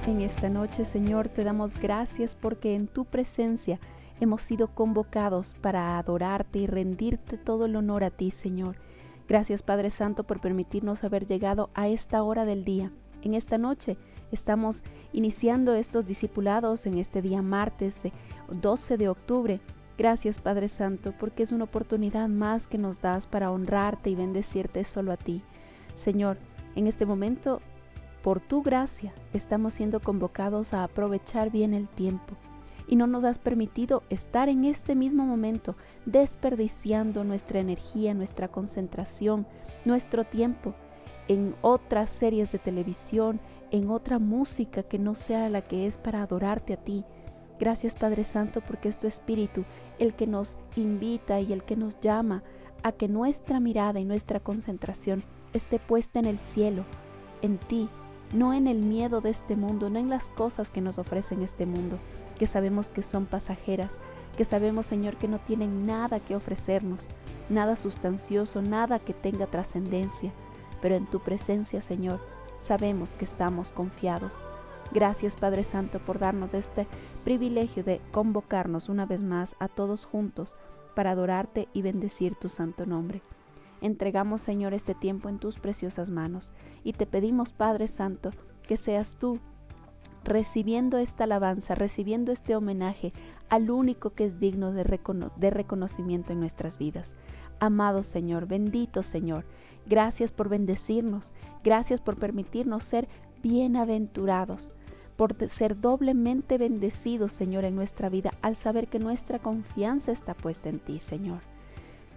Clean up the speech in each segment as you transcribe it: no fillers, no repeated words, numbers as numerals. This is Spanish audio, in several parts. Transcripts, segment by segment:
En esta noche, Señor, te damos gracias porque en tu presencia hemos sido convocados para adorarte y rendirte todo el honor a ti, Señor. Gracias, Padre Santo, por permitirnos haber llegado a esta hora del día. En esta noche estamos iniciando estos discipulados en este día martes 12 de octubre. Gracias, Padre Santo, porque es una oportunidad más que nos das para honrarte y bendecirte solo a ti. Señor, en este momento, por tu gracia, estamos siendo convocados a aprovechar bien el tiempo y no nos has permitido estar en este mismo momento desperdiciando nuestra energía, nuestra concentración, nuestro tiempo en otras series de televisión, en otra música que no sea la que es para adorarte a ti. Gracias, Padre Santo, porque es tu Espíritu el que nos invita y el que nos llama a que nuestra mirada y nuestra concentración esté puesta en el cielo, en ti, no en el miedo de este mundo, no en las cosas que nos ofrecen este mundo, que sabemos que son pasajeras, que sabemos, Señor, que no tienen nada que ofrecernos, nada sustancioso, nada que tenga trascendencia, pero en tu presencia, Señor, sabemos que estamos confiados. Gracias, Padre Santo, por darnos este privilegio de convocarnos una vez más a todos juntos para adorarte y bendecir tu santo nombre. Entregamos, Señor, este tiempo en tus preciosas manos y te pedimos, Padre Santo, que seas tú recibiendo esta alabanza, recibiendo este homenaje al único que es digno de reconocimiento en nuestras vidas. Amado Señor, bendito Señor, gracias por bendecirnos, gracias por permitirnos ser bienaventurados, por ser doblemente bendecidos, Señor, en nuestra vida al saber que nuestra confianza está puesta en ti, Señor.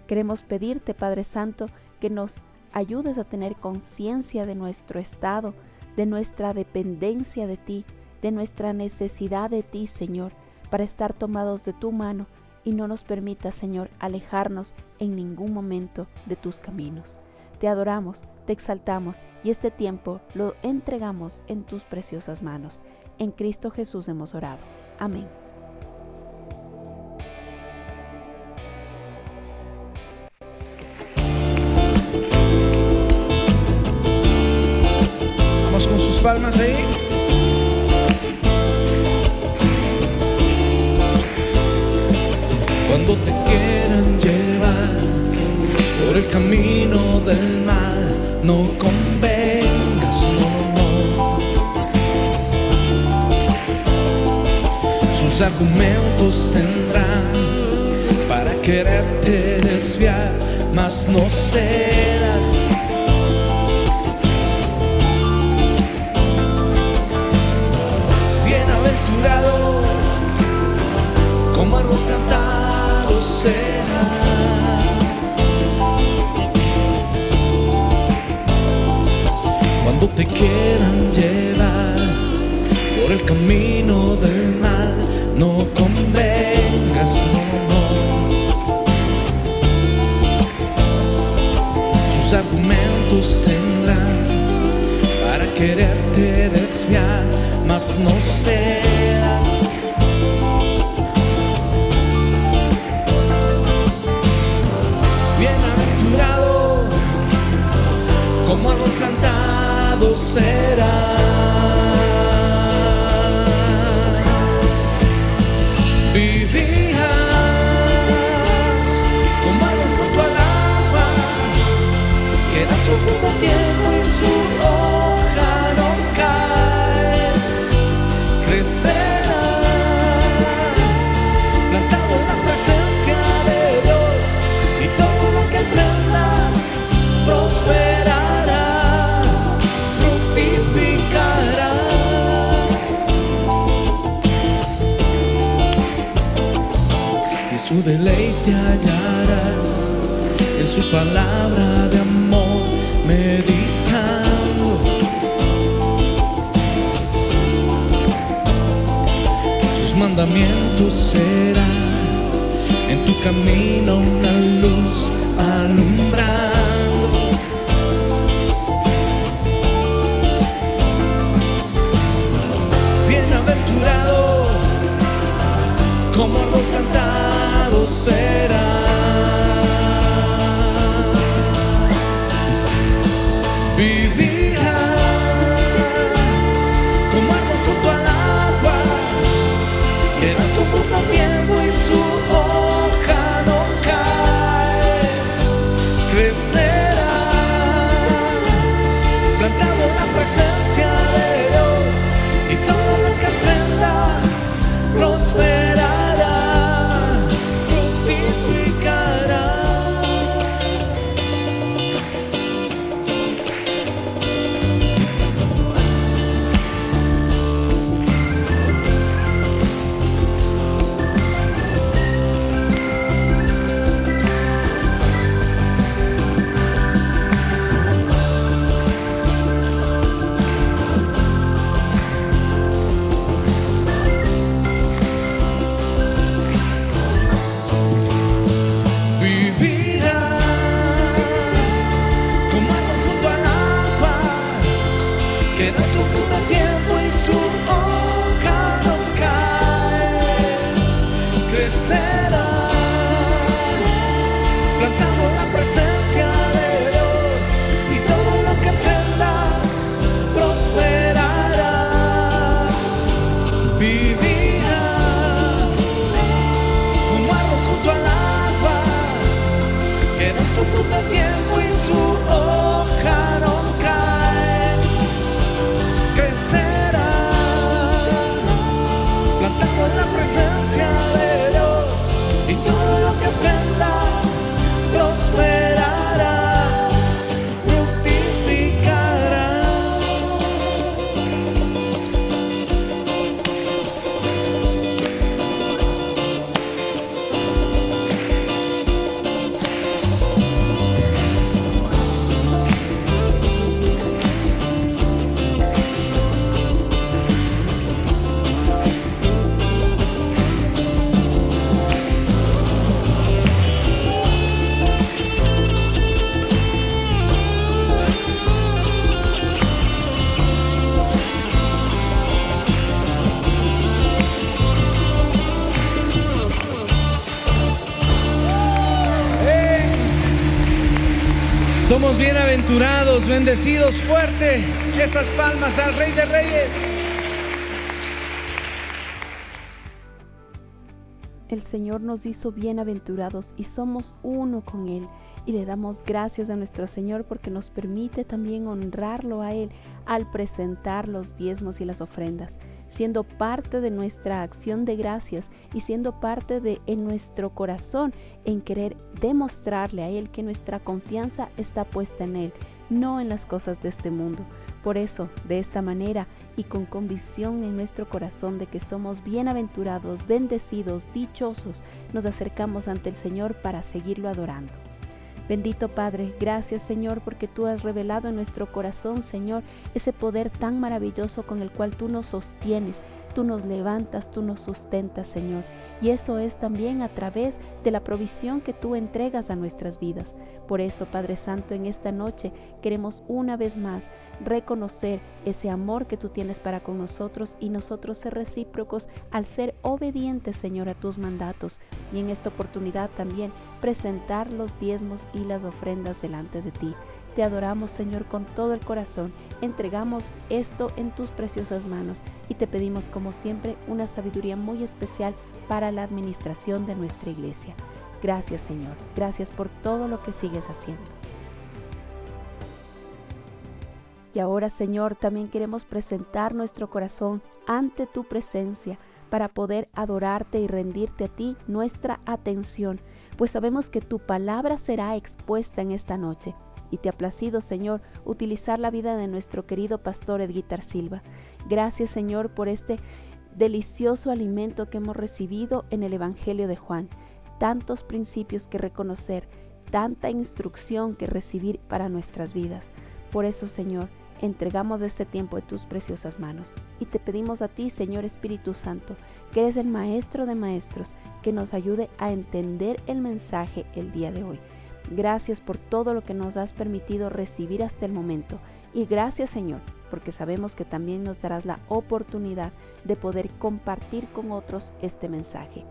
Queremos pedirte, Padre Santo, que nos ayudes a tener conciencia de nuestro estado, de nuestra dependencia de ti, de nuestra necesidad de ti, Señor, para estar tomados de tu mano y no nos permitas, Señor, alejarnos en ningún momento de tus caminos. Te adoramos, te exaltamos y este tiempo lo entregamos en tus preciosas manos. En Cristo Jesús hemos orado. Amén. Con sus palmas ahí. Cuando te quieran llevar por el camino del mal, no convengas, no. Sus argumentos tendrán para quererte desviar, mas no cedas. Como árbol plantado será. Cuando te quieran llevar por el camino del mal, no convengas, no. Sus argumentos tendrán para quererte desviar, mas no cedas. Como árbol plantado será. Vivirás como árbol junto al agua, que da su fruto a tiempo y su hoja no cae. Crecerá plantado en la presencia de Dios, y todo lo que emprendas prosperará. Su deleite hallarás en su palabra de amor, meditando. Sus mandamientos serán en tu camino una luz alumbrando. Bienaventurado como árbol plantado quebrantado será. Vivirá como árbol junto al agua, que da su fruto a tiempo y su hoja no cae. Crecerá, plantado en la presencia de Dios, y todo lo que emprenda prosperará, fructificará. Vivirá como árbol junto al agua, que da su fruto a tiempo y su hoja no cae. Crecerá, plantado en la presencia de Dios, y todo lo que emprendas prosperará. Vivirá como árbol junto al agua, que da su fruto a tiempo y su hoja no cae. Crecerá, plantado en la presencia de Dios, y todo lo que emprendas prosperará, fructificará. Somos bienaventurados, bendecidos, fuerte. Esas palmas al Rey de Reyes. El Señor nos hizo bienaventurados y somos uno con Él. Y le damos gracias a nuestro Señor porque nos permite también honrarlo a Él al presentar los diezmos y las ofrendas, siendo parte de nuestra acción de gracias y siendo parte de en nuestro corazón en querer demostrarle a Él que nuestra confianza está puesta en Él, no en las cosas de este mundo. Por eso, de esta manera y con convicción en nuestro corazón de que somos bienaventurados, bendecidos, dichosos, nos acercamos ante el Señor para seguirlo adorando. Bendito Padre, gracias Señor porque tú has revelado en nuestro corazón, Señor, ese poder tan maravilloso con el cual tú nos sostienes, tú nos levantas, tú nos sustentas, Señor. Y eso es también a través de la provisión que tú entregas a nuestras vidas. Por eso, Padre Santo, en esta noche queremos una vez más reconocer ese amor que tú tienes para con nosotros y nosotros ser recíprocos al ser obedientes, Señor, a tus mandatos. Y en esta oportunidad también presentar los diezmos y las ofrendas delante de ti. Te adoramos, Señor, con todo el corazón. Entregamos esto en tus preciosas manos y te pedimos, como siempre, una sabiduría muy especial para la administración de nuestra iglesia. Gracias, Señor. Gracias por todo lo que sigues haciendo. Y ahora, Señor, también queremos presentar nuestro corazón ante tu presencia para poder adorarte y rendirte a ti nuestra atención, pues sabemos que tu palabra será expuesta en esta noche. Y te ha placido, Señor, utilizar la vida de nuestro querido pastor Edguitar Silva. Gracias, Señor, por este delicioso alimento que hemos recibido en el Evangelio de Juan. Tantos principios que reconocer, tanta instrucción que recibir para nuestras vidas. Por eso, Señor, entregamos este tiempo en tus preciosas manos. Y te pedimos a ti, Señor Espíritu Santo, que eres el Maestro de Maestros, que nos ayude a entender el mensaje el día de hoy. Gracias por todo lo que nos has permitido recibir hasta el momento. Y gracias, Señor, porque sabemos que también nos darás la oportunidad de poder compartir con otros este mensaje.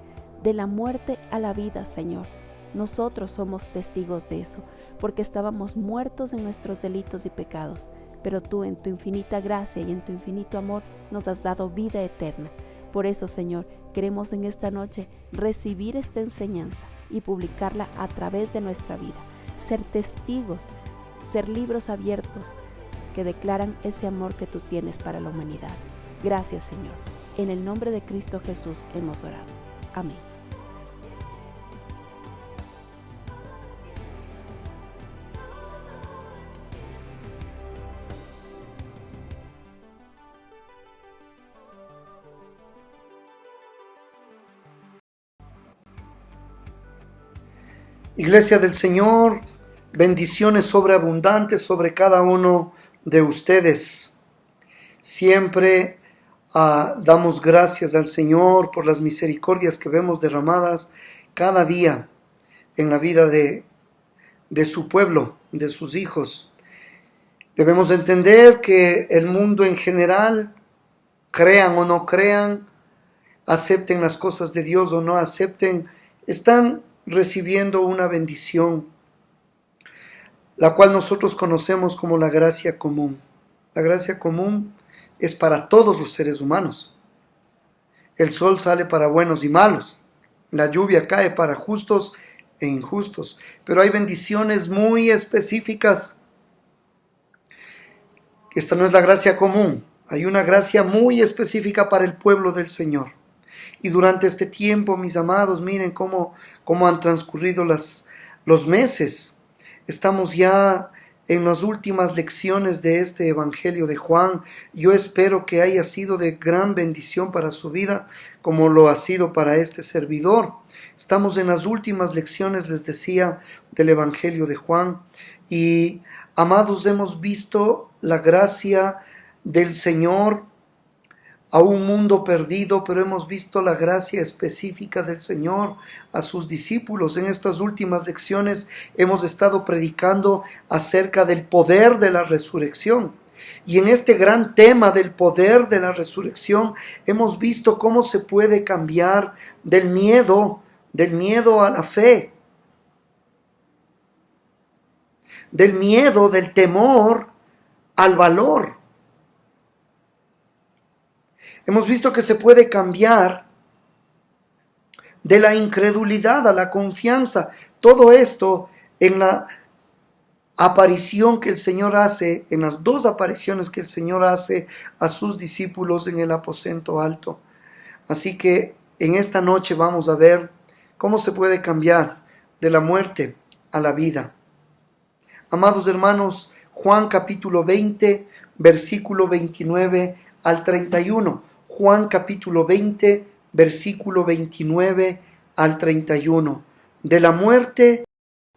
de la muerte a la vida, Señor. Nosotros somos testigos de eso, porque estábamos muertos en nuestros delitos y pecados, pero tú en tu infinita gracia y en tu infinito amor nos has dado vida eterna. Por eso, Señor, queremos en esta noche recibir esta enseñanza y publicarla a través de nuestra vida, ser testigos, ser libros abiertos que declaran ese amor que tú tienes para la humanidad. Gracias, Señor. En el nombre de Cristo Jesús hemos orado. Amén. Iglesia del Señor, bendiciones sobreabundantes sobre cada uno de ustedes. Siempre damos gracias al Señor por las misericordias que vemos derramadas cada día en la vida de su pueblo, de sus hijos. Debemos entender que el mundo en general, crean o no crean, acepten las cosas de Dios o no acepten, están recibiendo una bendición, la cual nosotros conocemos como la gracia común. La gracia común es para todos los seres humanos. El sol sale para buenos y malos, la lluvia cae para justos e injustos, pero hay bendiciones muy específicas. Esta no es la gracia común, hay una gracia muy específica para el pueblo del Señor. Y durante este tiempo, mis amados, miren cómo han transcurrido los meses. Estamos ya en las últimas lecciones de este Evangelio de Juan. Yo espero que haya sido de gran bendición para su vida, como lo ha sido para este servidor. Estamos en las últimas lecciones, les decía, del Evangelio de Juan. Y, amados, hemos visto la gracia del Señor a un mundo perdido, pero hemos visto la gracia específica del Señor a sus discípulos. En estas últimas lecciones hemos estado predicando acerca del poder de la resurrección. Y en este gran tema del poder de la resurrección hemos visto cómo se puede cambiar del miedo a la fe, del miedo, del temor al valor. Hemos visto que se puede cambiar de la incredulidad a la confianza. Todo esto en la aparición que el Señor hace, en las dos apariciones que el Señor hace a sus discípulos en el aposento alto. Así que en esta noche vamos a ver cómo se puede cambiar de la muerte a la vida. Amados hermanos, Juan capítulo 20, versículo 29 al 31. Juan capítulo 20, versículo 29 al 31. De la muerte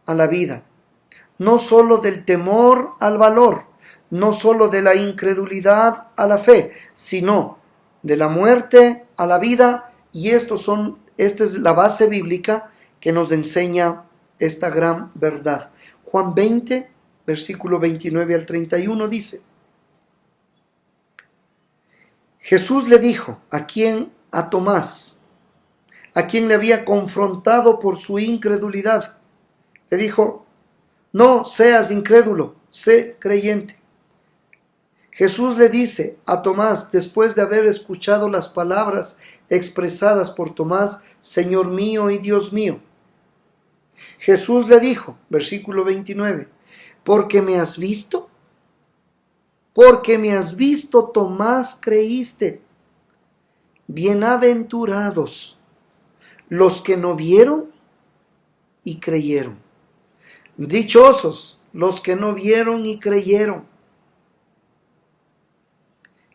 a la vida. No solo del temor al valor, no solo de la incredulidad a la fe, sino de la muerte a la vida. Y esta es la base bíblica que nos enseña esta gran verdad. Juan 20, versículo 29 al 31 dice: Jesús le dijo, a Tomás, a quien le había confrontado por su incredulidad, le dijo: no seas incrédulo, sé creyente. Jesús le dice a Tomás, después de haber escuchado las palabras expresadas por Tomás: Señor mío y Dios mío. Jesús le dijo, versículo 29, ¿porque me has visto? Porque me has visto, Tomás, creíste. Bienaventurados los que no vieron y creyeron. Dichosos los que no vieron y creyeron.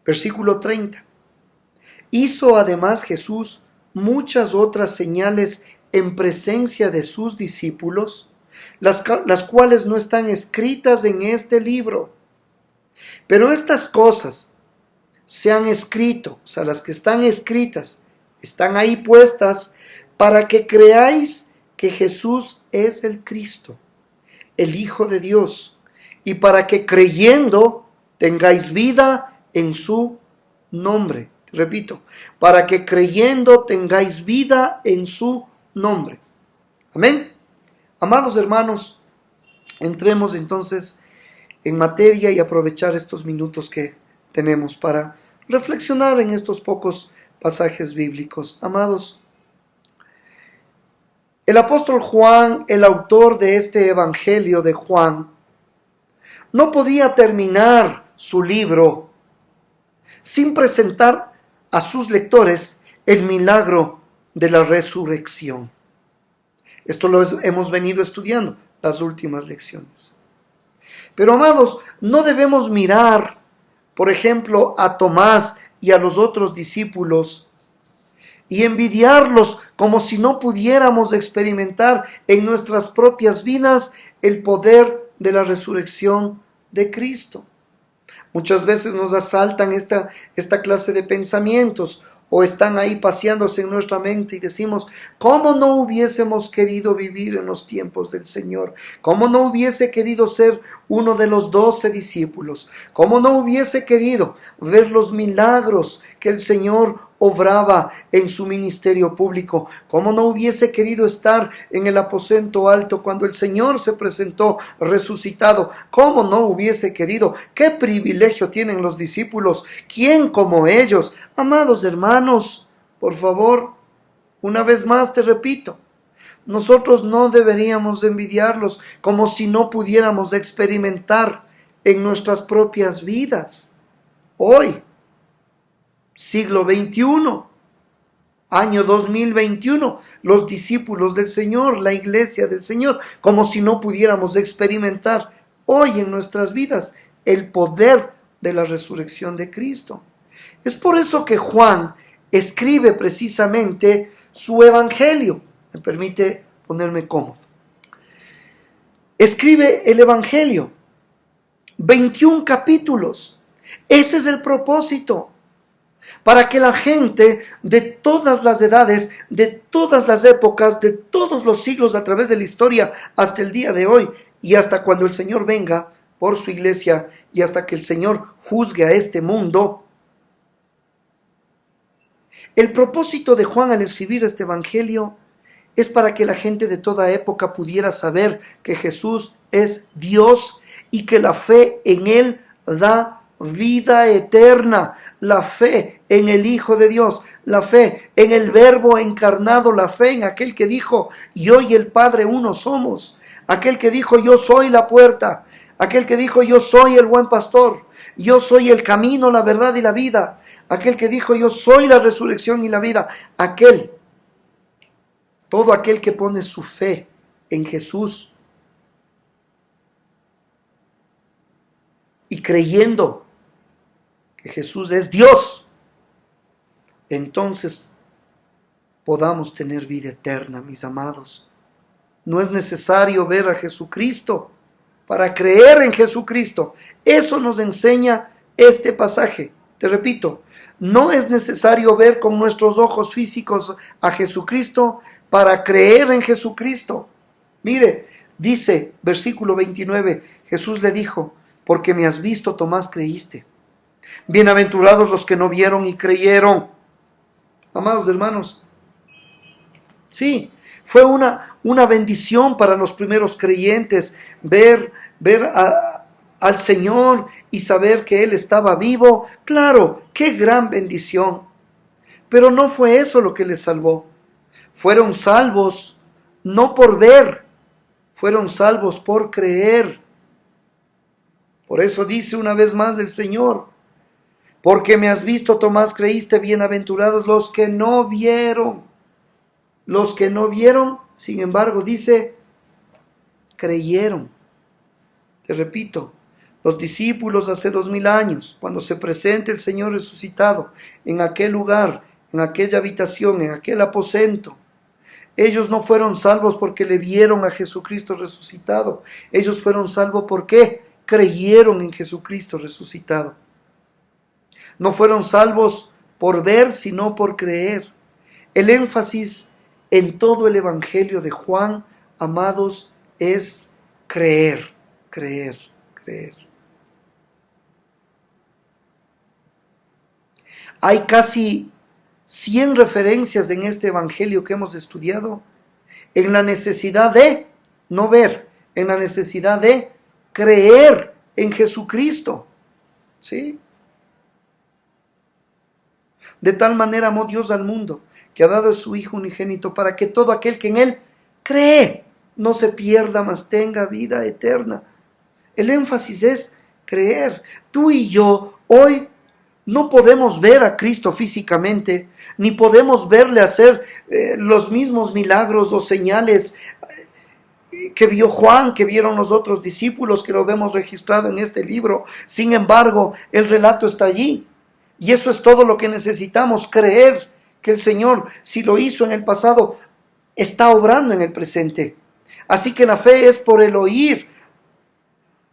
Versículo 30. Hizo además Jesús muchas otras señales en presencia de sus discípulos, las cuales no están escritas en este libro. Pero estas cosas se han escrito, o sea, las que están escritas, están ahí puestas para que creáis que Jesús es el Cristo, el Hijo de Dios, y para que creyendo tengáis vida en su nombre. Repito, para que creyendo tengáis vida en su nombre. Amén. Amados hermanos, entremos entonces en materia y aprovechar estos minutos que tenemos para reflexionar en estos pocos pasajes bíblicos. Amados, el apóstol Juan, el autor de este Evangelio de Juan, no podía terminar su libro sin presentar a sus lectores el milagro de la resurrección. Esto lo hemos venido estudiando las últimas lecciones. Pero amados, no debemos mirar, por ejemplo, a Tomás y a los otros discípulos y envidiarlos como si no pudiéramos experimentar en nuestras propias vidas el poder de la resurrección de Cristo. Muchas veces nos asaltan esta clase de pensamientos o están ahí paseándose en nuestra mente y decimos, ¿cómo no hubiésemos querido vivir en los tiempos del Señor? ¿Cómo no hubiese querido ser uno de los 12 discípulos? ¿Cómo no hubiese querido ver los milagros que el Señor obraba en su ministerio público? ¿Cómo no hubiese querido estar en el aposento alto cuando el Señor se presentó resucitado? ¿Cómo no hubiese querido? ¿Qué privilegio tienen los discípulos? ¿Quién como ellos? Amados hermanos, por favor, una vez más te repito, nosotros no deberíamos envidiarlos como si no pudiéramos experimentar en nuestras propias vidas. Hoy, siglo XXI, año 2021, los discípulos del Señor, la iglesia del Señor, como si no pudiéramos experimentar hoy en nuestras vidas el poder de la resurrección de Cristo. Es por eso que Juan escribe precisamente su evangelio. Me permite ponerme cómodo. Escribe el evangelio, 21 capítulos. Ese es el propósito. Para que la gente de todas las edades, de todas las épocas, de todos los siglos a través de la historia, hasta el día de hoy y hasta cuando el Señor venga por su iglesia y hasta que el Señor juzgue a este mundo, el propósito de Juan al escribir este evangelio es para que la gente de toda época pudiera saber que Jesús es Dios y que la fe en Él da vida eterna, la fe en el Hijo de Dios, la fe en el Verbo encarnado, la fe en aquel que dijo, yo y el Padre uno somos, aquel que dijo, yo soy la puerta, aquel que dijo, yo soy el buen pastor, yo soy el camino, la verdad y la vida, aquel que dijo, yo soy la resurrección y la vida, todo aquel que pone su fe en Jesús y creyendo que Jesús es Dios, entonces podamos tener vida eterna, mis amados. No es necesario ver a Jesucristo para creer en Jesucristo. Eso nos enseña este pasaje. Te repito, no es necesario ver con nuestros ojos físicos a Jesucristo para creer en Jesucristo. Mire, dice versículo 29, Jesús le dijo, porque me has visto, Tomás, creíste. Bienaventurados los que no vieron y creyeron. Amados hermanos, sí, fue una bendición para los primeros creyentes ver al Señor y saber que Él estaba vivo. Claro, qué gran bendición. Pero no fue eso lo que les salvó. Fueron salvos no por ver, fueron salvos por creer. Por eso dice una vez más el Señor, porque me has visto, Tomás, creíste, bienaventurados los que no vieron. Los que no vieron, sin embargo, dice, creyeron. Te repito, los discípulos hace 2000 años, cuando se presente el Señor resucitado en aquel lugar, en aquella habitación, en aquel aposento, ellos no fueron salvos porque le vieron a Jesucristo resucitado. Ellos fueron salvos porque creyeron en Jesucristo resucitado. No fueron salvos por ver, sino por creer. El énfasis en todo el Evangelio de Juan, amados, es creer, creer, creer. Hay casi 100 referencias en este evangelio que hemos estudiado en la necesidad de no ver, en la necesidad de creer en Jesucristo. ¿Sí? De tal manera amó Dios al mundo, que ha dado a su Hijo unigénito, para que todo aquel que en Él cree no se pierda, mas tenga vida eterna. El énfasis es creer. Tú y yo hoy no podemos ver a Cristo físicamente, ni podemos verle hacer los mismos milagros o señales que vio Juan, que vieron los otros discípulos, que lo vemos registrado en este libro. Sin embargo, el relato está allí. Y eso es todo lo que necesitamos, creer que el Señor, si lo hizo en el pasado, está obrando en el presente. Así que la fe es por el oír,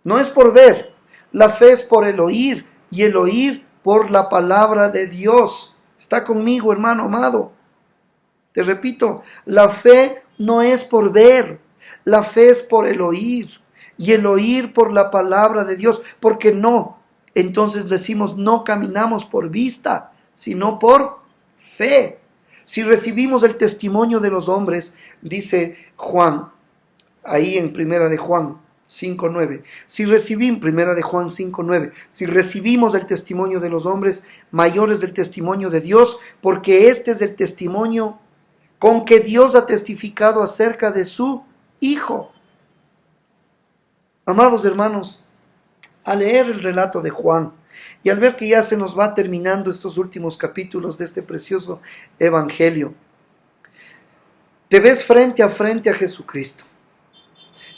no es por ver. La fe es por el oír, y el oír por la palabra de Dios. ¿Está conmigo, hermano amado? Te repito, la fe no es por ver, la fe es por el oír, y el oír por la palabra de Dios, porque no. Entonces decimos, no caminamos por vista, sino por fe. Si recibimos el testimonio de los hombres, dice Juan, ahí en Primera de Juan 5:9, Primera de Juan 5:9, si recibimos el testimonio de los hombres, mayor es el testimonio de Dios, porque este es el testimonio con que Dios ha testificado acerca de su Hijo. Amados hermanos, al leer el relato de Juan y al ver que ya se nos va terminando estos últimos capítulos de este precioso evangelio, te ves frente a Jesucristo,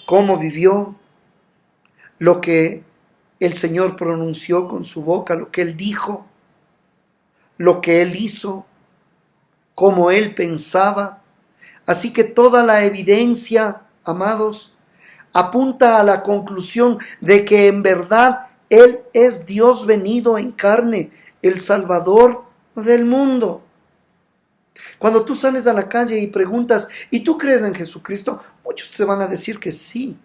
cómo vivió, lo que el Señor pronunció con su boca, lo que Él dijo, lo que Él hizo, cómo Él pensaba. Así que toda la evidencia, amados, apunta a la conclusión de que en verdad Él es Dios venido en carne, el Salvador del mundo. Cuando tú sales a la calle y preguntas, ¿y tú crees en Jesucristo? Muchos te van a decir que sí,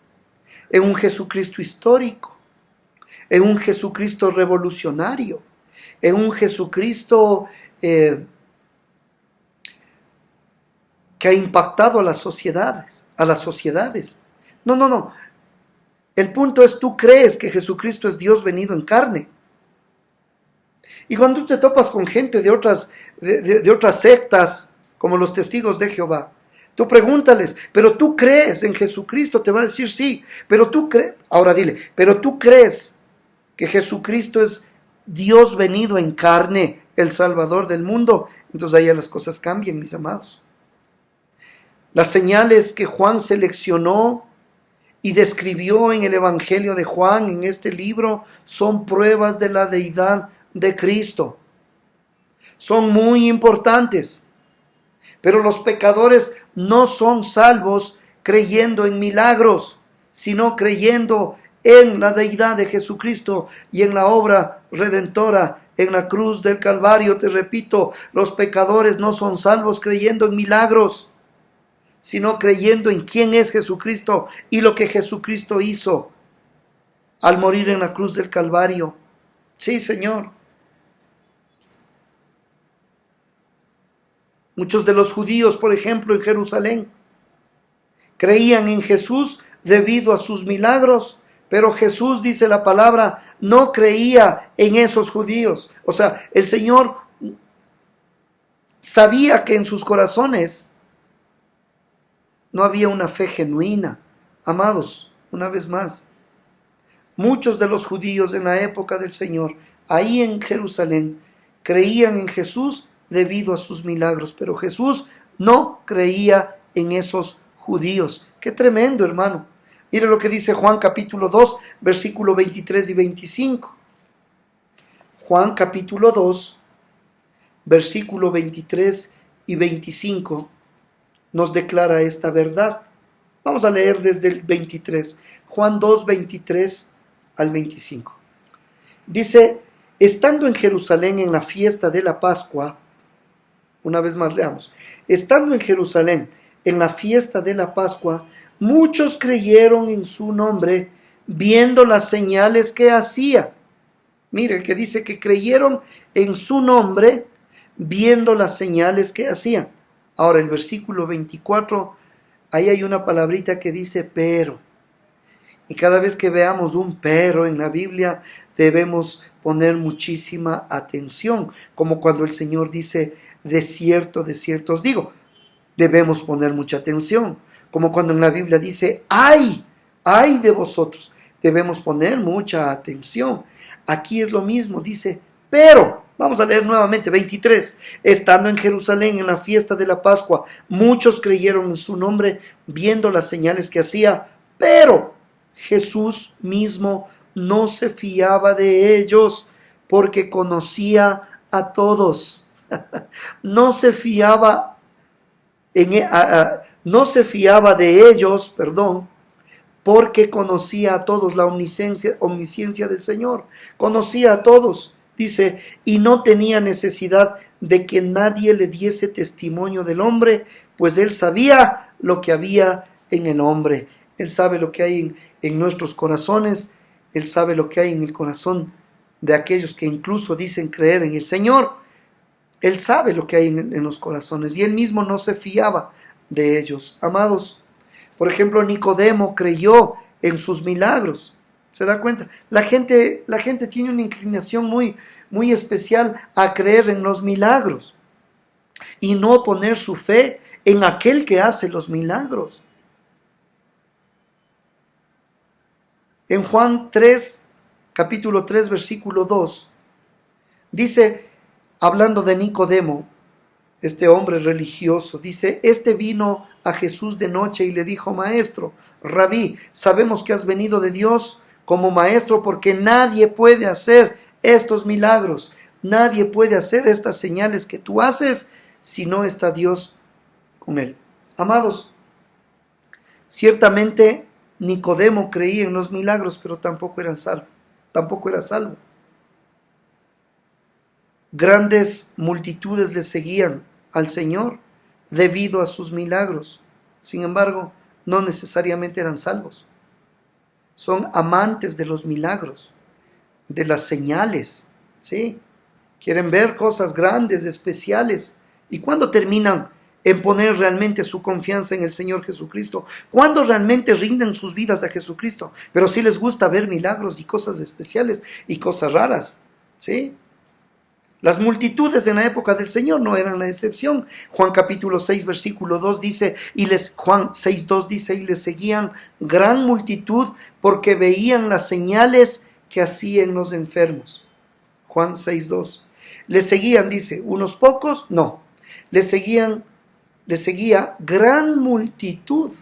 en un Jesucristo histórico, en un Jesucristo revolucionario, en un Jesucristo que ha impactado a las sociedades. No. El punto es, tú crees que Jesucristo es Dios venido en carne. Y cuando tú te topas con gente de otras sectas, como los testigos de Jehová, tú pregúntales, ¿pero tú crees en Jesucristo? Te va a decir sí, pero tú crees. Ahora dile, ¿pero tú crees que Jesucristo es Dios venido en carne, el Salvador del mundo? Entonces ahí las cosas cambian, mis amados. Las señales que Juan seleccionó y describió en el Evangelio de Juan, en este libro, son pruebas de la deidad de Cristo. Son muy importantes, pero los pecadores no son salvos creyendo en milagros, sino creyendo en la deidad de Jesucristo y en la obra redentora en la cruz del Calvario. Te repito, los pecadores no son salvos creyendo en milagros, sino creyendo en quién es Jesucristo y lo que Jesucristo hizo al morir en la cruz del Calvario. Sí, Señor. Muchos de los judíos, por ejemplo, en Jerusalén, creían en Jesús debido a sus milagros, pero Jesús, dice la palabra, no creía en esos judíos. O sea, el Señor sabía que en sus corazones no había una fe genuina. Amados, una vez más, muchos de los judíos en la época del Señor, ahí en Jerusalén, creían en Jesús debido a sus milagros, pero Jesús no creía en esos judíos. Qué tremendo, hermano. Mire lo que dice Juan capítulo 2, versículo 23 y 25. Juan capítulo 2, versículo 23 y 25 nos declara esta verdad. Vamos a leer desde el 23. Juan 2, 23 al 25. Dice, estando en Jerusalén en la fiesta de la Pascua, una vez más leamos, estando en Jerusalén en la fiesta de la Pascua, muchos creyeron en su nombre, viendo las señales que hacía. Mire, que dice que creyeron en su nombre viendo las señales que hacía. Ahora el versículo 24, ahí hay una palabrita que dice pero. Y cada vez que veamos un pero en la Biblia debemos poner muchísima atención, como cuando el Señor dice de cierto os digo, debemos poner mucha atención, como cuando en la Biblia dice ay de vosotros, debemos poner mucha atención. Aquí es lo mismo, dice pero. Vamos a leer nuevamente, 23. Estando en Jerusalén en la fiesta de la Pascua, muchos creyeron en su nombre, viendo las señales que hacía, pero Jesús mismo no se fiaba de ellos, porque conocía a todos. No se fiaba no se fiaba de ellos, porque conocía a todos, la omnisciencia del Señor. Conocía a todos. Dice, y no tenía necesidad de que nadie le diese testimonio del hombre, pues él sabía lo que había en el hombre. Él sabe lo que hay en nuestros corazones, él sabe lo que hay en el corazón de aquellos que incluso dicen creer en el Señor. Él sabe lo que hay en los corazones y él mismo no se fiaba de ellos. Amados, por ejemplo, Nicodemo creyó en sus milagros. ¿Se da cuenta? La gente tiene una inclinación muy especial a creer en los milagros y no poner su fe en aquel que hace los milagros. En Juan 3, capítulo 3, versículo 2, dice, hablando de Nicodemo, este hombre religioso, dice, este vino a Jesús de noche y le dijo, Maestro, Rabí, sabemos que has venido de Dios como maestro, porque nadie puede hacer estos milagros, nadie puede hacer estas señales que tú haces si no está Dios con él. Amados, ciertamente Nicodemo creía en los milagros, pero tampoco era salvo. Grandes multitudes le seguían al Señor debido a sus milagros. Sin embargo, no necesariamente eran salvos. Son amantes de los milagros, de las señales, ¿sí? Quieren ver cosas grandes, especiales. ¿Y cuándo terminan en poner realmente su confianza en el Señor Jesucristo? ¿Cuándo realmente rinden sus vidas a Jesucristo? Pero sí les gusta ver milagros y cosas especiales y cosas raras, ¿sí? Las multitudes en la época del Señor no eran la excepción. Juan capítulo 6, versículo 2 dice, Juan 6, 2 dice, y les seguían gran multitud porque veían las señales que hacían los enfermos. Juan 6, 2. Les seguían, dice, unos pocos, no. Les seguía gran multitud.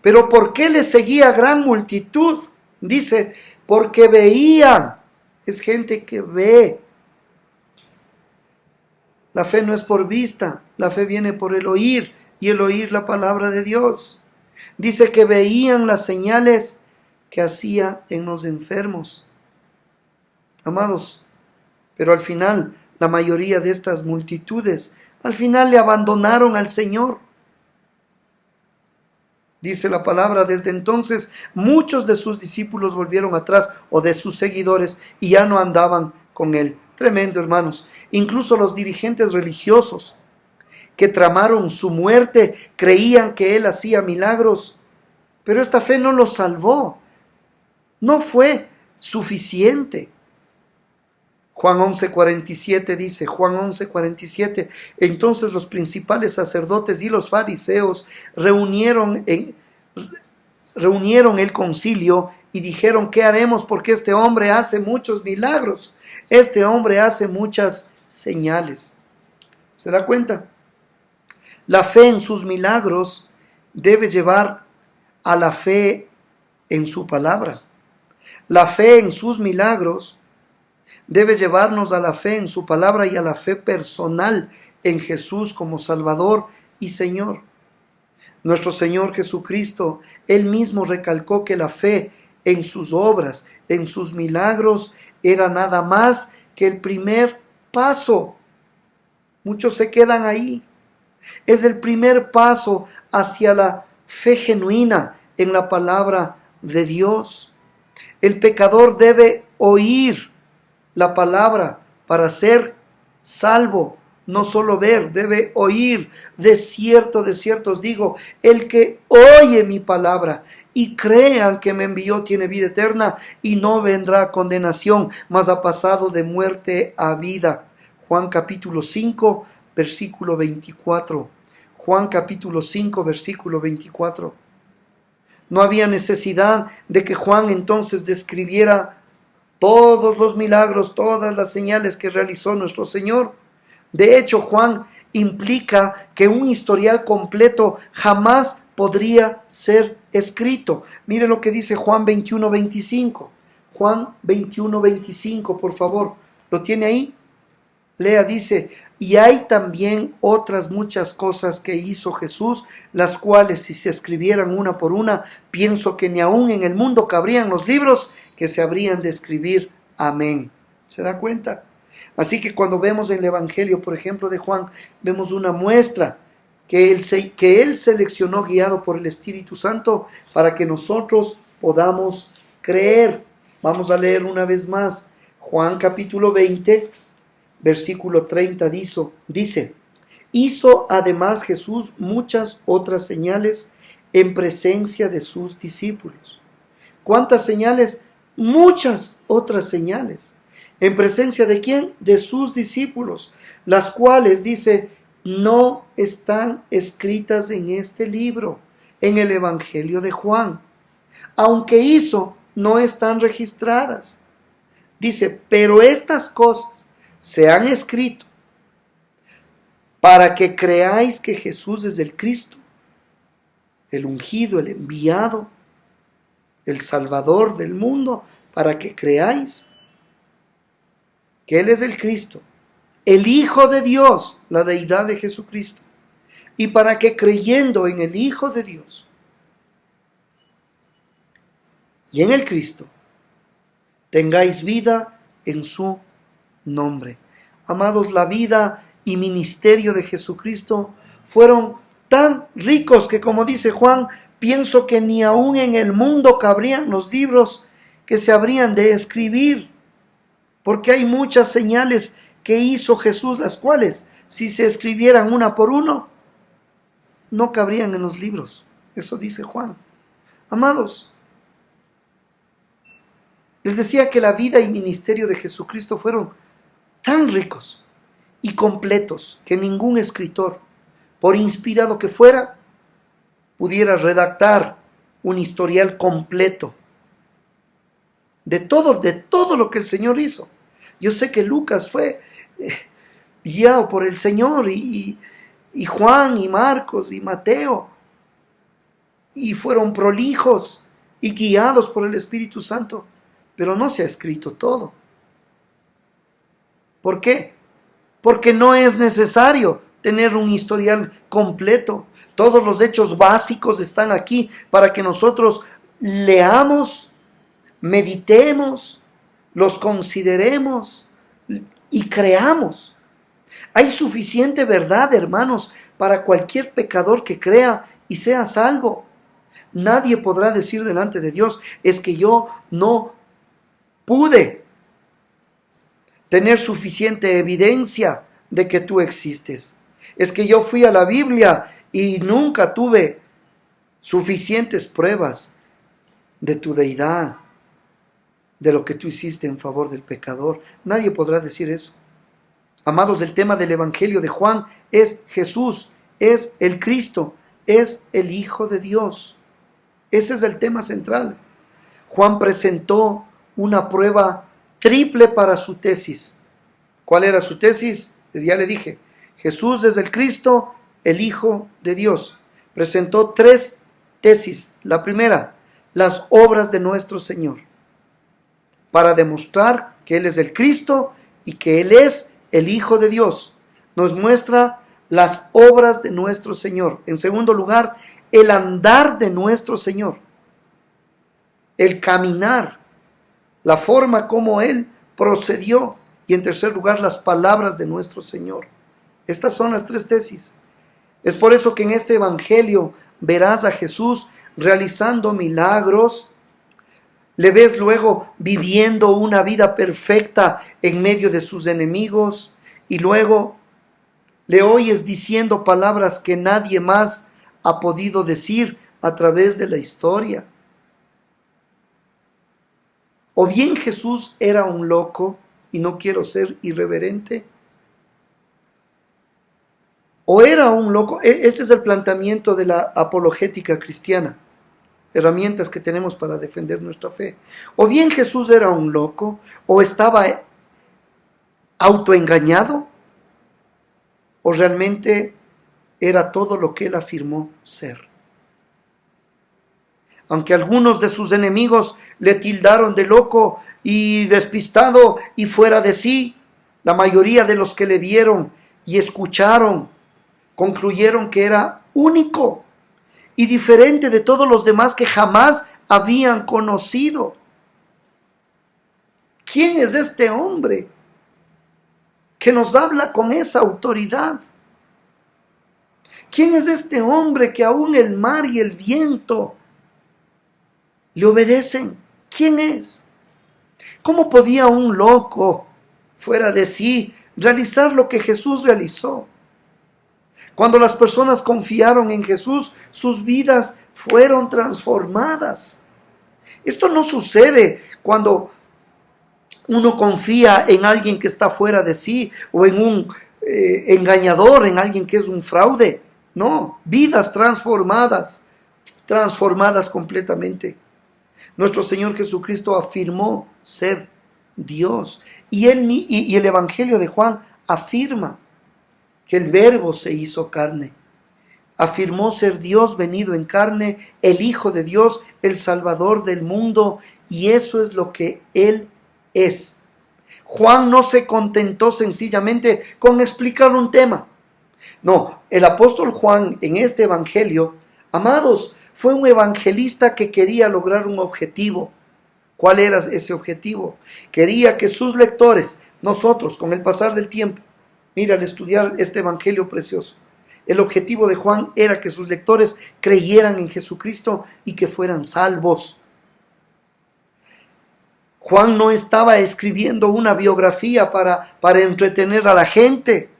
Pero ¿por qué les seguía gran multitud? Dice, porque veían. Es gente que ve. La fe no es por vista, la fe viene por el oír, y el oír la palabra de Dios. Dice que veían las señales que hacía en los enfermos. Amados, pero al final, la mayoría de estas multitudes, al final le abandonaron al Señor. Dice la palabra, desde entonces muchos de sus discípulos volvieron atrás, o de sus seguidores, y ya no andaban con él. Tremendo, hermanos. Incluso los dirigentes religiosos que tramaron su muerte creían que él hacía milagros, pero esta fe no los salvó. No fue suficiente. Juan 11:47 dice, Juan 11:47, entonces los principales sacerdotes y los fariseos reunieron el concilio y dijeron, ¿qué haremos? Porque este hombre hace muchos milagros, este hombre hace muchas señales. ¿Se da cuenta? La fe en sus milagros debe llevar a la fe en su palabra. La fe en sus milagros debe llevarnos a la fe en su palabra y a la fe personal en Jesús como Salvador y Señor. Nuestro Señor Jesucristo, Él mismo recalcó que la fe en sus obras, en sus milagros, era nada más que el primer paso. Muchos se quedan ahí. Es el primer paso hacia la fe genuina en la palabra de Dios. El pecador debe oír la palabra para ser salvo. No solo ver, debe oír. De cierto os digo, el que oye mi palabra y cree al que me envió tiene vida eterna y no vendrá a condenación, mas ha pasado de muerte a vida. Juan capítulo 5, versículo 24. Juan capítulo 5, versículo 24. No había necesidad de que Juan entonces describiera todos los milagros, todas las señales que realizó nuestro Señor. De hecho, Juan implica que un historial completo jamás podría ser escrito. Mire lo que dice Juan 21:25. Juan 21:25, por favor. ¿Lo tiene ahí? Lea, dice: y hay también otras muchas cosas que hizo Jesús, las cuales si se escribieran una por una, pienso que ni aún en el mundo cabrían los libros que se habrían de escribir. Amén. ¿Se da cuenta? Así que cuando vemos el Evangelio, por ejemplo, de Juan, vemos una muestra que él seleccionó guiado por el Espíritu Santo para que nosotros podamos creer. Vamos a leer una vez más. Juan capítulo 20, versículo 30 dice: hizo además Jesús muchas otras señales en presencia de sus discípulos. ¿Cuántas señales? Muchas otras señales. ¿En presencia de quién? De sus discípulos, las cuales, dice, no están escritas en este libro, en el Evangelio de Juan. Aunque hizo, no están registradas. Dice, pero estas cosas se han escrito para que creáis que Jesús es el Cristo, el ungido, el enviado, el Salvador del mundo, para que creáis que Él es el Cristo, el Hijo de Dios, la deidad de Jesucristo, y para que creyendo en el Hijo de Dios y en el Cristo, tengáis vida en su nombre. Amados, la vida y ministerio de Jesucristo fueron tan ricos que, como dice Juan, pienso que ni aún en el mundo cabrían los libros que se habrían de escribir, porque hay muchas señales que hizo Jesús, las cuales, si se escribieran una por uno, no cabrían en los libros. Eso dice Juan. Amados, les decía que la vida y ministerio de Jesucristo fueron tan ricos y completos que ningún escritor, por inspirado que fuera, pudiera redactar un historial completo de todo lo que el Señor hizo. Yo sé que Lucas fue guiado por el Señor y Juan y Marcos y Mateo, y fueron prolijos y guiados por el Espíritu Santo, pero no se ha escrito todo. ¿Por qué? Porque no es necesario tener un historial completo. Todos los hechos básicos están aquí para que nosotros leamos, meditemos, los consideremos y creamos. Hay suficiente verdad, hermanos, para cualquier pecador que crea y sea salvo. Nadie podrá decir delante de Dios, es que yo no pude tener suficiente evidencia de que tú existes. Es que yo fui a la Biblia y nunca tuve suficientes pruebas de tu deidad, de lo que tú hiciste en favor del pecador. Nadie podrá decir eso. Amados, el tema del Evangelio de Juan es Jesús, es el Cristo, es el Hijo de Dios. Ese es el tema central. Juan presentó una prueba triple para su tesis. ¿Cuál era su tesis? Ya le dije, Jesús es el Cristo, el Hijo de Dios. Presentó tres tesis. La primera, las obras de nuestro Señor, para demostrar que Él es el Cristo y que Él es el Hijo de Dios. Nos muestra las obras de nuestro Señor. En segundo lugar, el andar de nuestro Señor, el caminar, la forma como Él procedió. Y en tercer lugar, las palabras de nuestro Señor. Estas son las tres tesis. Es por eso que en este Evangelio verás a Jesús realizando milagros, Le ves luego viviendo una vida perfecta en medio de sus enemigos y luego le oyes diciendo palabras que nadie más ha podido decir a través de la historia. O bien Jesús era un loco, y no quiero ser irreverente, o era un loco. Este es el planteamiento de la apologética cristiana, herramientas que tenemos para defender nuestra fe. O bien Jesús era un loco, o estaba autoengañado, o realmente era todo lo que él afirmó ser. Aunque algunos de sus enemigos le tildaron de loco y despistado y fuera de sí, la mayoría de los que le vieron y escucharon concluyeron que era único y diferente de todos los demás que jamás habían conocido. ¿Quién es este hombre que nos habla con esa autoridad? ¿Quién es este hombre que aún el mar y el viento le obedecen? ¿Quién es? ¿Cómo podía un loco fuera de sí realizar lo que Jesús realizó? Cuando las personas confiaron en Jesús, sus vidas fueron transformadas. Esto no sucede cuando uno confía en alguien que está fuera de sí o en un engañador, en alguien que es un fraude. No, vidas transformadas completamente. Nuestro Señor Jesucristo afirmó ser Dios. Y el Evangelio de Juan afirma que el Verbo se hizo carne. Afirmó ser Dios venido en carne, el Hijo de Dios, el Salvador del mundo. Y eso es lo que Él es. Juan no se contentó sencillamente con explicar un tema. No, el apóstol Juan en este Evangelio, amados, fue un evangelista que quería lograr un objetivo. ¿Cuál era ese objetivo? Quería que sus lectores, nosotros, con el pasar del tiempo, mira, al estudiar este evangelio precioso, el objetivo de Juan era que sus lectores creyeran en Jesucristo y que fueran salvos. Juan no estaba escribiendo una biografía para entretener a la gente.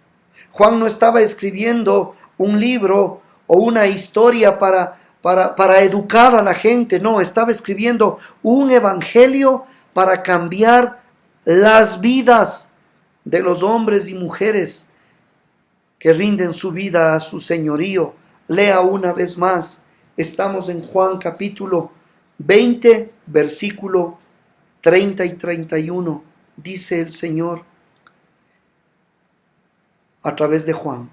Juan no estaba escribiendo un libro o una historia para educar a la gente. No, estaba escribiendo un evangelio para cambiar las vidas de los hombres y mujeres que rinden su vida a su señorío. Lea una vez más. Estamos en Juan capítulo 20, versículo 30 y 31. Dice el Señor a través de Juan: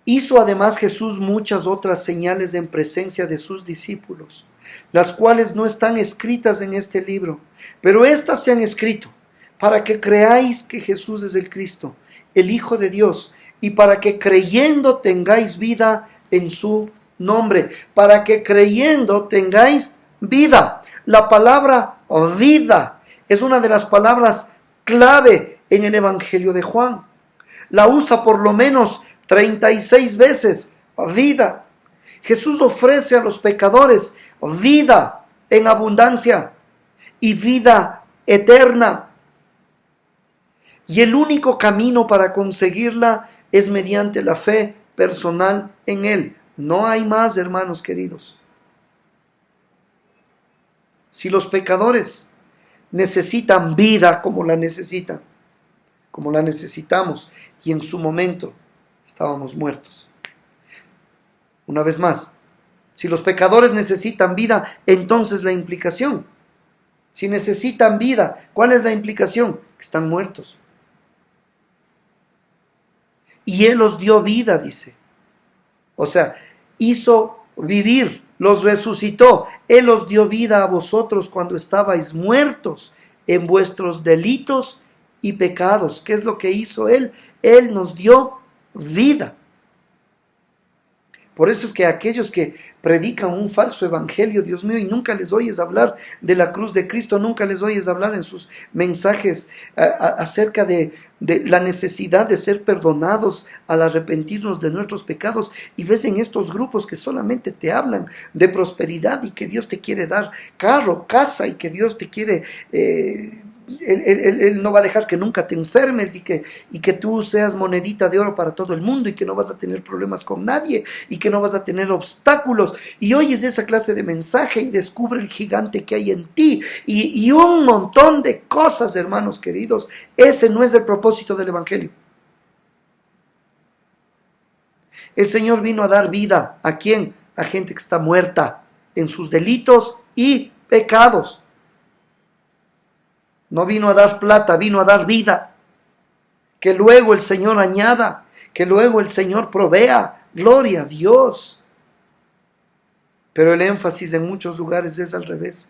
hizo además Jesús muchas otras señales en presencia de sus discípulos, las cuales no están escritas en este libro, pero éstas se han escrito para que creáis que Jesús es el Cristo, el Hijo de Dios, y para que creyendo tengáis vida en su nombre, para que creyendo tengáis vida. La palabra vida es una de las palabras clave en el Evangelio de Juan. La usa por lo menos 36 veces, vida. Jesús ofrece a los pecadores vida en abundancia y vida eterna. Y el único camino para conseguirla es mediante la fe personal en Él. No hay más, hermanos queridos. Si los pecadores necesitan vida como la necesitan, como la necesitamos, y en su momento estábamos muertos. Una vez más, si los pecadores necesitan vida, entonces la implicación, si necesitan vida, ¿cuál es la implicación? Que están muertos. Y Él los dio vida, dice. O sea, hizo vivir, los resucitó. Él os dio vida a vosotros cuando estabais muertos en vuestros delitos y pecados. ¿Qué es lo que hizo Él? Él nos dio vida. Por eso es que aquellos que predican un falso evangelio, Dios mío, y nunca les oyes hablar de la cruz de Cristo, nunca les oyes hablar en sus mensajes acerca de de la necesidad de ser perdonados al arrepentirnos de nuestros pecados, y ves en estos grupos que solamente te hablan de prosperidad y que Dios te quiere dar carro, casa, y que Dios te quiere, Él no va a dejar que nunca te enfermes, y que tú seas monedita de oro para todo el mundo, y que no vas a tener problemas con nadie, y que no vas a tener obstáculos, y oyes esa clase de mensaje y descubre el gigante que hay en ti, y un montón de cosas, hermanos queridos. Ese no es el propósito del Evangelio. El Señor vino a dar vida. ¿A quién? A gente que está muerta en sus delitos y pecados. No vino a dar plata, vino a dar vida. Que luego el Señor añada, que luego el Señor provea. Gloria a Dios. Pero el énfasis en muchos lugares es al revés.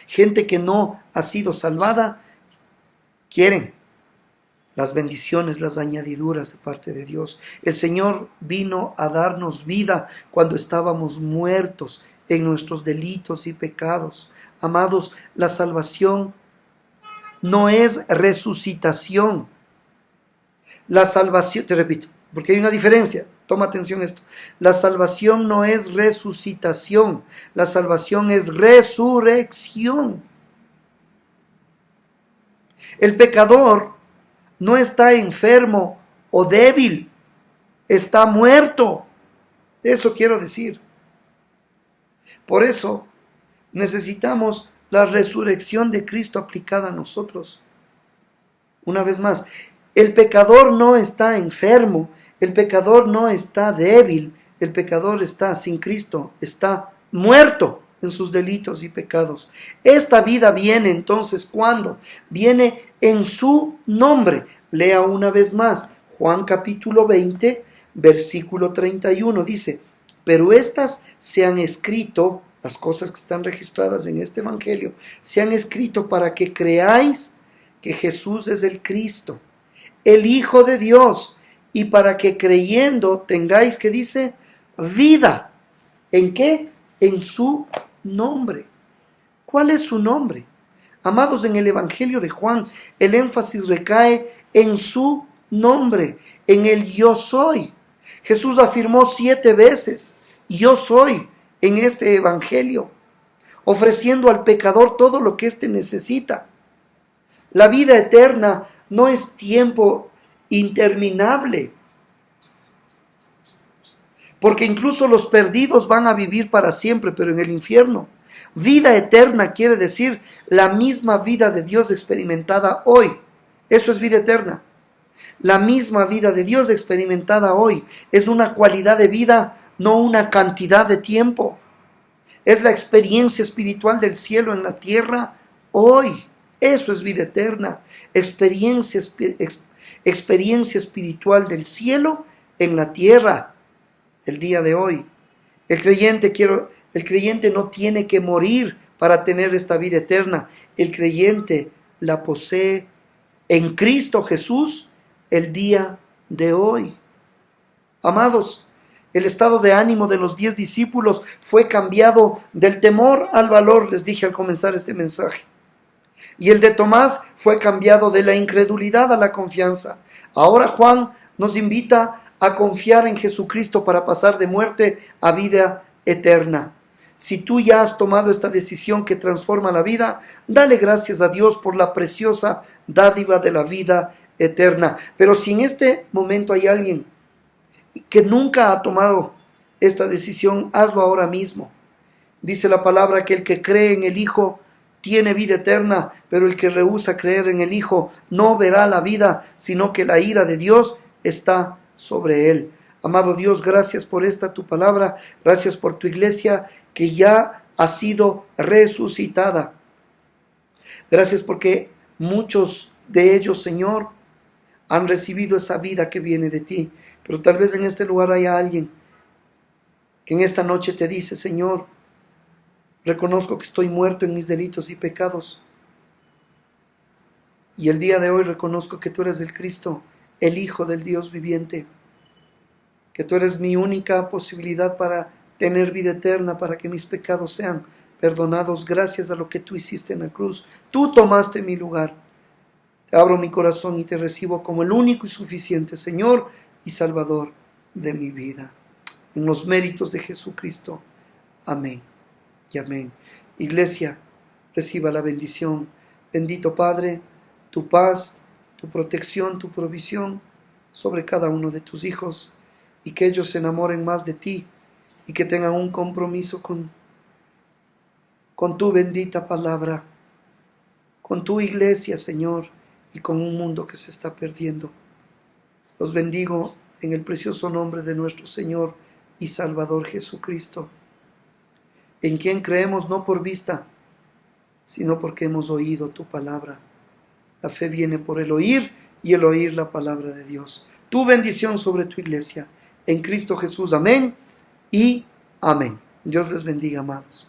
Gente que no ha sido salvada quieren las bendiciones, las añadiduras de parte de Dios. El Señor vino a darnos vida cuando estábamos muertos en nuestros delitos y pecados. Amados, la salvación no es resucitación. La salvación, te repito, porque hay una diferencia. Toma atención a esto. La salvación no es resucitación. La salvación es resurrección. El pecador no está enfermo o débil, está muerto. Eso quiero decir. Por eso necesitamos la resurrección de Cristo aplicada a nosotros. Una vez más, el pecador no está enfermo, el pecador no está débil, el pecador está sin Cristo, está muerto en sus delitos y pecados. Esta vida viene entonces, ¿cuándo? Viene en su nombre. Lea una vez más, Juan capítulo 20, versículo 31, dice: pero estas se han escrito, las cosas que están registradas en este evangelio, se han escrito para que creáis que Jesús es el Cristo, el Hijo de Dios, y para que creyendo tengáis, ¿qué dice? Vida. ¿En qué? En su nombre. ¿Cuál es su nombre? Amados, en el Evangelio de Juan, el énfasis recae en su nombre, en el yo soy. Jesús afirmó 7 veces, yo soy, en este Evangelio, ofreciendo al pecador todo lo que éste necesita. La vida eterna no es tiempo interminable, porque incluso los perdidos van a vivir para siempre, pero en el infierno. Vida eterna quiere decir la misma vida de Dios experimentada hoy. Eso es vida eterna. La misma vida de Dios experimentada hoy es una cualidad de vida, no una cantidad de tiempo. Es la experiencia espiritual del cielo en la tierra hoy. Eso es vida eterna. Experiencia espiritual del cielo en la tierra el día de hoy. El creyente no tiene que morir para tener esta vida eterna. El creyente la posee en Cristo Jesús el día de hoy. Amados, el estado de ánimo de los 10 discípulos fue cambiado del temor al valor, les dije al comenzar este mensaje. Y el de Tomás fue cambiado de la incredulidad a la confianza. Ahora Juan nos invita a confiar en Jesucristo para pasar de muerte a vida eterna. Si tú ya has tomado esta decisión que transforma la vida, dale gracias a Dios por la preciosa dádiva de la vida eterna. Pero si en este momento hay alguien que nunca ha tomado esta decisión, hazlo ahora mismo. Dice la palabra que el que cree en el Hijo tiene vida eterna, pero el que rehúsa creer en el Hijo no verá la vida, sino que la ira de Dios está sobre él. Amado Dios, gracias por esta tu palabra, gracias por tu iglesia que ya ha sido resucitada. Gracias porque muchos de ellos, Señor, han recibido esa vida que viene de ti. Pero tal vez en este lugar haya alguien que en esta noche te dice: Señor, reconozco que estoy muerto en mis delitos y pecados. Y el día de hoy reconozco que tú eres el Cristo, el Hijo del Dios viviente. Que tú eres mi única posibilidad para tener vida eterna, para que mis pecados sean perdonados gracias a lo que tú hiciste en la cruz. Tú tomaste mi lugar. Te abro mi corazón y te recibo como el único y suficiente Señor y Salvador de mi vida. En los méritos de Jesucristo. Amén y amén. Iglesia, reciba la bendición. Bendito Padre, tu paz, tu protección, tu provisión sobre cada uno de tus hijos, y que ellos se enamoren más de ti y que tengan un compromiso con tu bendita palabra, con tu iglesia, Señor, y con un mundo que se está perdiendo. Los bendigo en el precioso nombre de nuestro Señor y Salvador Jesucristo, en quien creemos no por vista, sino porque hemos oído tu palabra. La fe viene por el oír y el oír la palabra de Dios. Tu bendición sobre tu iglesia. En Cristo Jesús. Amén y amén. Dios les bendiga, amados.